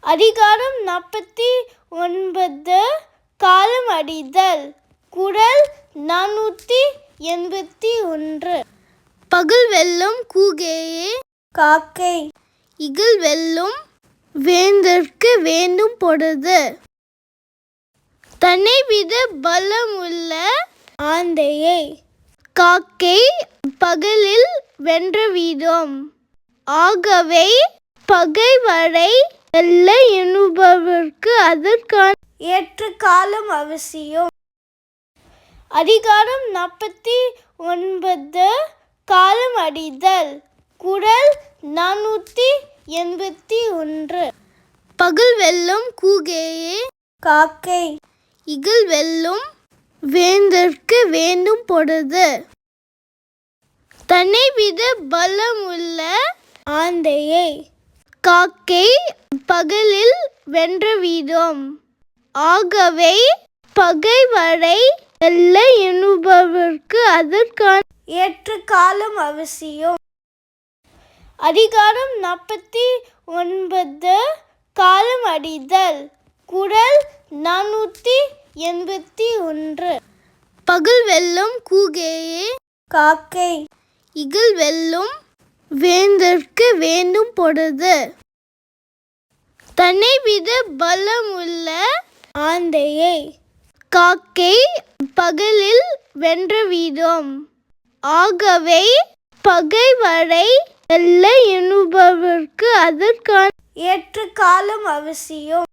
அதிகாரம் 49 காலம் அறிதல். குறள் 481. பகல் வெல்லும் கூகேயே காக்கை, இகல் வெல்லும் வேந்தர்க்கு வேண்டும் பொழுது. தன்னைவிட பலமுள்ள ஆந்தையை காக்கை பகலில் வென்ற வீடும். ஆகவே பகைவரை வெல்ல எண்ணுபவர்க்கு அதற்கான ஏற்ற காலம் அவசியம். அதிகாரம் 49 காலம் அறிதல். குறள் 481. பகல் வெல்லும் கூகேயே காக்கை, இகல் வெல்லும் வேந்தர்க்கு வேண்டும் பொழுது. தன்னைவிட பலமுள்ள ஆந்தையை காக்கை பகலில் வென்ற வீடும். ஆகவே பகைவரை வெல்ல எண்ணுபவர்க்கு அதற்கான ஏற்ற காலம் அவசியம். அதிகாரம் 49 காலம் அறிதல். குறள் 481. பகல் வெல்லும் கூகேயே காக்கை, இகல் வெல்லும் வேந்தர்க்கு வேண்டும் பொழுது. தன்னைவிட பலமுள்ள ஆந்தையை காக்கை பகலில் வென்ற வீடும். ஆகவே பகைவரை வெல்ல எண்ணுபவர்க்கு அதற்கான ஏற்ற காலம் அவசியம்.